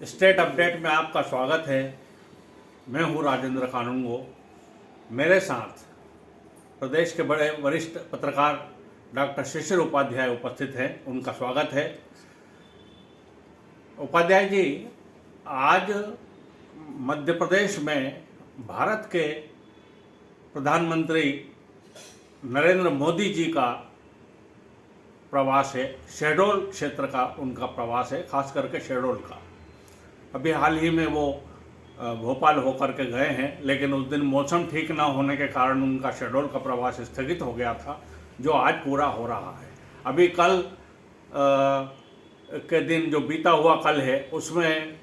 State update में आपका स्वागत है। मैं हूं राजेंद्र कानूनगो। मेरे साथ प्रदेश के बड़े वरिष्ठ पत्रकार डॉक्टर शिशिर उपाध्याय उपस्थित हैं। उनका स्वागत है। उपाध्याय जी, आज मध्य प्रदेश में भारत के प्रधानमंत्री नरेंद्र मोदी जी का प्रवास है। शहडोल क्षेत्र का उनका प्रवास है, खास करके शहडोल का। अभी हाल ही में वो भोपाल होकर के गए हैं, लेकिन उस दिन मौसम ठीक ना होने के कारण उनका शहडोल का प्रवास स्थगित हो गया था, जो आज पूरा हो रहा है। अभी कल के दिन जो बीता हुआ कल है, उसमें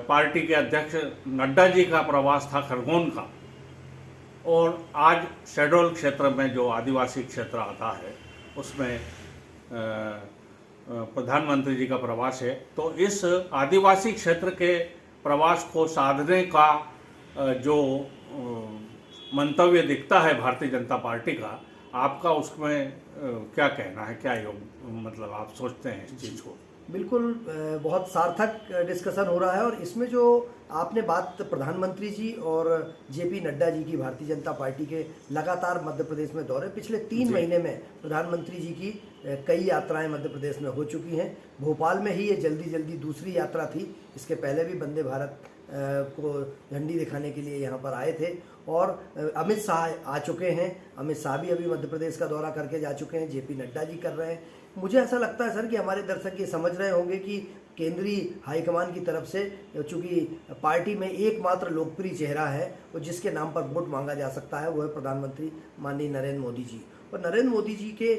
पार्टी के अध्यक्ष नड्डा जी का प्रवास था खरगोन का, और आज शहडोल क्षेत्र में जो आदिवासी क्षेत्र आता है उसमें प्रधानमंत्री जी का प्रवास है। तो इस आदिवासी क्षेत्र के प्रवास को साधने का जो मंतव्य दिखता है भारतीय जनता पार्टी का, आपका उसमें क्या कहना है? क्या मतलब आप सोचते हैं इस चीज़ को? बिल्कुल, बहुत सार्थक डिस्कशन हो रहा है। और इसमें जो आपने बात प्रधानमंत्री जी और जेपी नड्डा जी की, भारतीय जनता पार्टी के लगातार मध्य प्रदेश में दौरे, पिछले 3 महीने में प्रधानमंत्री जी की कई यात्राएं मध्य प्रदेश में हो चुकी हैं। भोपाल में ही ये जल्दी दूसरी यात्रा थी। इसके पहले भी वंदे भारत को झंडी दिखाने के लिए यहाँ पर आए थे। और अमित शाह आ चुके हैं। अमित शाह भी अभी मध्य प्रदेश का दौरा करके जा चुके हैं। जेपी नड्डा जी कर रहे हैं। मुझे ऐसा लगता है सर कि हमारे दर्शक ये समझ रहे होंगे कि केंद्रीय हाईकमान की तरफ से, चूंकि पार्टी में एकमात्र लोकप्रिय चेहरा है और जिसके नाम पर वोट मांगा जा सकता है, वो है प्रधानमंत्री माननीय नरेंद्र मोदी जी। और नरेंद्र मोदी जी के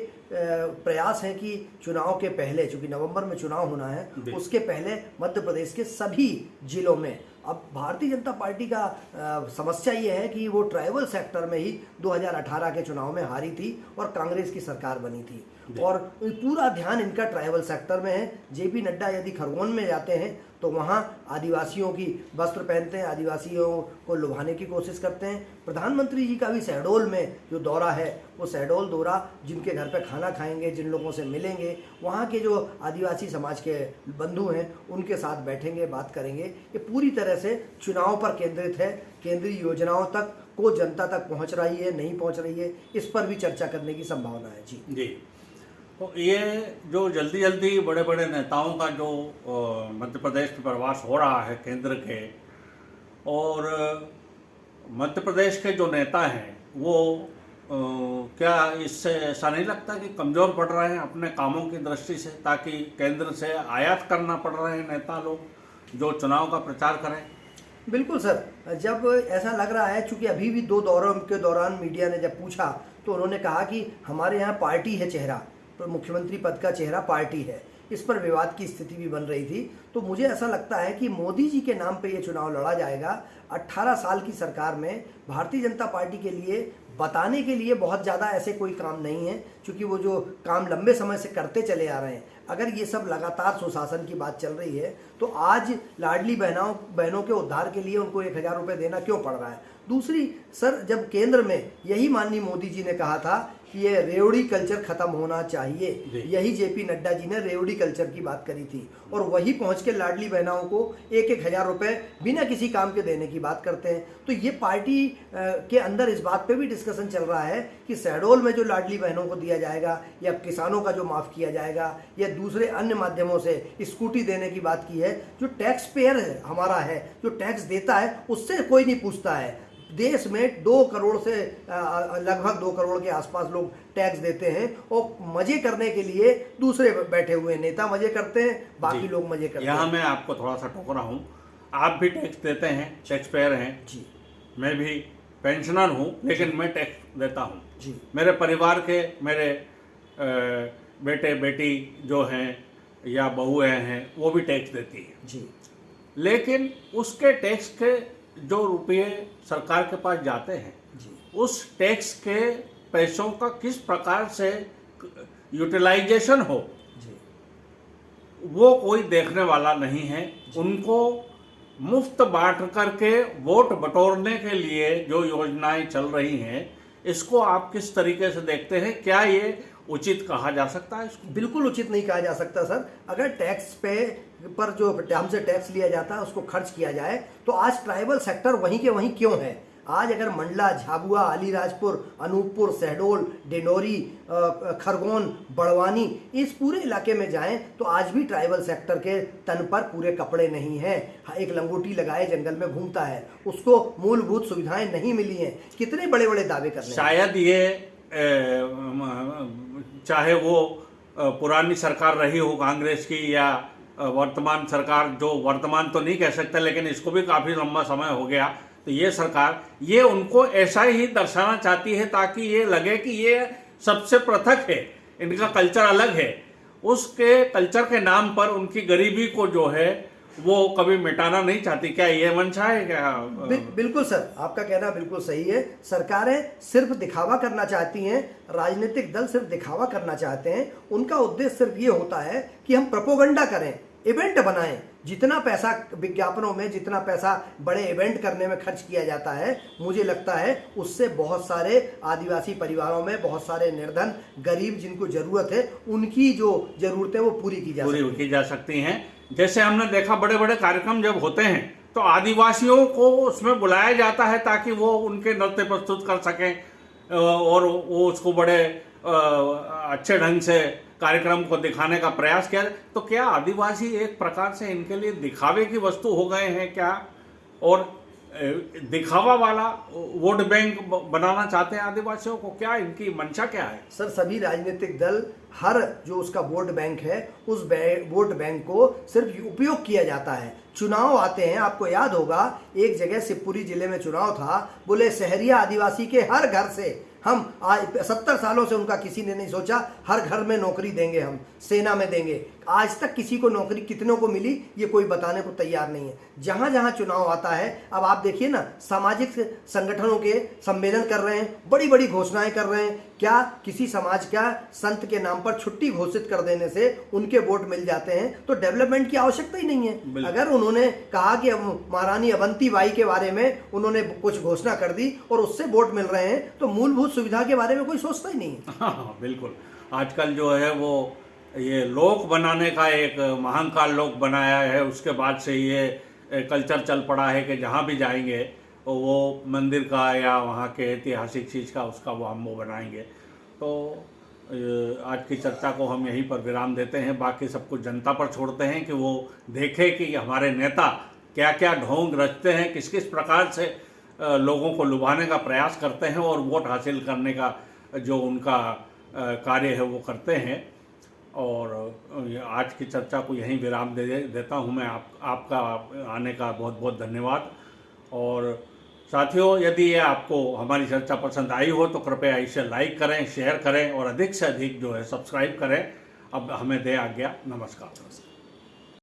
प्रयास हैं कि चुनाव के पहले, चूंकि नवंबर में चुनाव होना है, उसके पहले मध्य प्रदेश के सभी जिलों में, अब भारतीय जनता पार्टी का समस्या ये है कि वो ट्राइबल सेक्टर में ही 2018 के चुनाव में हारी थी और कांग्रेस की सरकार बनी थी, और पूरा ध्यान इनका ट्राइबल सेक्टर में है। जेपी नड्डा यदि खरगोन में जाते हैं तो वहाँ आदिवासियों की वस्त्र पहनते हैं, आदिवासियों को लुभाने की कोशिश करते हैं। प्रधानमंत्री जी का भी शहडोल में जो दौरा है, वो शहडोल दौरा जिनके घर पे खाना खाएंगे, जिन लोगों से मिलेंगे, वहाँ के जो आदिवासी समाज के बंधु हैं उनके साथ बैठेंगे, बात करेंगे। ये पूरी तरह से चुनाव पर केंद्रित है। केंद्रीय योजनाओं तक को जनता तक पहुँच रही है, नहीं पहुँच रही है, इस पर भी चर्चा करने की संभावना है। जी। तो ये जो जल्दी बड़े बड़े नेताओं का जो मध्य प्रदेश में प्रवास हो रहा है केंद्र के, और मध्य प्रदेश के जो नेता हैं वो क्या इससे ऐसा नहीं लगता कि कमज़ोर पड़ रहे हैं अपने कामों की दृष्टि से, ताकि केंद्र से आयात करना पड़ रहे हैं नेता लोग जो चुनाव का प्रचार करें? बिल्कुल सर, जब ऐसा लग रहा है, चूंकि अभी भी 2 दौरों के दौरान मीडिया ने जब पूछा तो उन्होंने कहा कि हमारे यहाँ पार्टी है चेहरा, तो मुख्यमंत्री पद का चेहरा पार्टी है। इस पर विवाद की स्थिति भी बन रही थी। तो मुझे ऐसा लगता है कि मोदी जी के नाम पे ये चुनाव लड़ा जाएगा। 18 साल की सरकार में भारतीय जनता पार्टी के लिए बताने के लिए बहुत ज़्यादा ऐसे कोई काम नहीं है, क्योंकि वो जो काम लंबे समय से करते चले आ रहे हैं। अगर ये सब लगातार सुशासन की बात चल रही है तो आज लाडली बहनों के उद्धार के लिए उनको 1000 रुपये देना क्यों पड़ रहा है? दूसरी सर, जब केंद्र में यही माननीय मोदी जी ने कहा था कि ये रेवड़ी कल्चर खत्म होना चाहिए, यही जेपी नड्डा जी ने रेवड़ी कल्चर की बात करी थी, और वही पहुंच के लाडली बहनों को 1000 रुपये बिना किसी काम के देने की बात करते हैं। तो ये पार्टी के अंदर इस बात पे भी डिस्कशन चल रहा है कि शहडोल में जो लाडली बहनों को दिया जाएगा, या किसानों का जो माफ़ किया जाएगा, या दूसरे अन्य माध्यमों से स्कूटी देने की बात की है। जो टैक्स पेयर हमारा है, जो टैक्स देता है, उससे कोई नहीं पूछता है। देश में 2 करोड़ से लगभग 2 करोड़ के आसपास लोग टैक्स देते हैं, और मजे करने के लिए दूसरे बैठे हुए नेता मजे करते हैं, बाकी लोग मजे करते हैं। यहाँ मैं आपको थोड़ा सा टोक रहा हूँ। आप भी टैक्स देते हैं, टैक्स पेयर हैं जी। मैं भी पेंशनर हूँ, लेकिन मैं टैक्स देता हूँ जी। मेरे परिवार के, मेरे बेटे बेटी जो हैं या बहुएं हैं, वो भी टैक्स देती है जी। लेकिन उसके टैक्स के जो रुपये सरकार के पास जाते हैं, उस टैक्स के पैसों का किस प्रकार से यूटिलाइजेशन हो, वो कोई देखने वाला नहीं है। उनको मुफ्त बांट करके वोट बटोरने के लिए जो योजनाएं चल रही हैं, इसको आप किस तरीके से देखते हैं? क्या ये उचित कहा जा सकता है इसको? बिल्कुल उचित नहीं कहा जा सकता सर। अगर टैक्स पे पर जो हमसे टैक्स लिया जाता है उसको खर्च किया जाए, तो आज ट्राइबल सेक्टर वहीं के वहीं क्यों है? आज अगर मंडला, झाबुआ, अलीराजपुर, अनूपपुर, शहडोल, डिंडोरी, खरगोन, बड़वानी, इस पूरे इलाके में जाएं तो आज भी ट्राइबल सेक्टर के तन पर पूरे कपड़े नहीं हैं। एक लंगोटी लगाए जंगल में घूमता है, उसको मूलभूत सुविधाएं नहीं मिली हैं। कितने बड़े बड़े दावे कर रहे हैं। शायद ये चाहे वो पुरानी सरकार रही हो कांग्रेस की या वर्तमान सरकार, जो वर्तमान तो नहीं कह सकते लेकिन इसको भी काफ़ी लंबा समय हो गया, तो ये सरकार ये उनको ऐसा ही दर्शाना चाहती है ताकि ये लगे कि ये सबसे पृथक है, इनका कल्चर अलग है। उसके कल्चर के नाम पर उनकी गरीबी को जो है वो कभी मिटाना नहीं चाहती। क्या ये मंशा है क्या? बिल्कुल सर, आपका कहना बिल्कुल सही है। सरकारें सिर्फ दिखावा करना चाहती हैं, राजनीतिक दल सिर्फ दिखावा करना चाहते हैं। उनका उद्देश्य सिर्फ ये होता है कि हम प्रोपोगंडा करें, इवेंट बनाएं। जितना पैसा विज्ञापनों में, जितना पैसा बड़े इवेंट करने में खर्च किया जाता है, मुझे लगता है उससे बहुत सारे आदिवासी परिवारों में, बहुत सारे निर्धन गरीब जिनको ज़रूरत है, उनकी जो ज़रूरतें वो पूरी की जा सकती हैं। जैसे हमने देखा बड़े बड़े कार्यक्रम जब होते हैं तो आदिवासियों को उसमें बुलाया जाता है ताकि वो उनके नृत्य प्रस्तुत कर सकें और वो उसको बड़े अच्छे ढंग से कार्यक्रम को दिखाने का प्रयास किया। तो क्या आदिवासी एक प्रकार से इनके लिए दिखावे की वस्तु हो गए हैं क्या? और दिखावा वाला वोट बैंक बनाना चाहते हैं आदिवासियों को? क्या इनकी मंशा क्या है? सर, सभी राजनीतिक दल हर जो उसका वोट बैंक है, उस वोट बैंक को सिर्फ उपयोग किया जाता है। चुनाव आते हैं, आपको याद होगा एक जगह शिवपुरी जिले में चुनाव था, बोले शहरिया आदिवासी के हर घर से हम आज 70 सालों से उनका किसी ने नहीं सोचा हर घर में नौकरी देंगे, हम सेना में देंगे। आज तक किसी को नौकरी कितनों को मिली ये कोई बताने को तैयार नहीं है। जहाँ जहाँ चुनाव आता है, अब आप देखिए ना, सामाजिक संगठनों के सम्मेलन कर रहे हैं, बड़ी बड़ी घोषणाएं कर रहे हैं। क्या किसी समाज का संत के नाम पर छुट्टी घोषित कर देने से उनके वोट मिल जाते हैं? तो डेवलपमेंट की आवश्यकता ही नहीं है। अगर उन्होंने कहा कि महारानी अवंती बाई के बारे में उन्होंने कुछ घोषणा कर दी और उससे वोट मिल रहे हैं, तो मूलभूत सुविधा के बारे में कोई सोचता ही नहीं है। हाँ, बिल्कुल। आजकल जो है वो ये लोक बनाने का एक महाकाल लोक बनाया है, उसके बाद से ये कल्चर चल पड़ा है कि जहाँ भी जाएंगे वो मंदिर का या वहाँ के ऐतिहासिक चीज़ का उसका वो बनाएंगे। तो आज की चर्चा को हम यहीं पर विराम देते हैं। बाकी सब कुछ जनता पर छोड़ते हैं कि वो देखे कि हमारे नेता क्या क्या ढोंग रचते हैं, किस किस प्रकार से लोगों को लुभाने का प्रयास करते हैं और वोट हासिल करने का जो उनका कार्य है वो करते हैं। और आज की चर्चा को यहीं विराम देता हूं मैं। आपका आने का बहुत बहुत धन्यवाद। और साथियों, यदि ये आपको हमारी चर्चा पसंद आई हो तो कृपया इसे लाइक करें, शेयर करें और अधिक से अधिक जो है सब्सक्राइब करें। अब हमें दे आज्ञा। नमस्कार।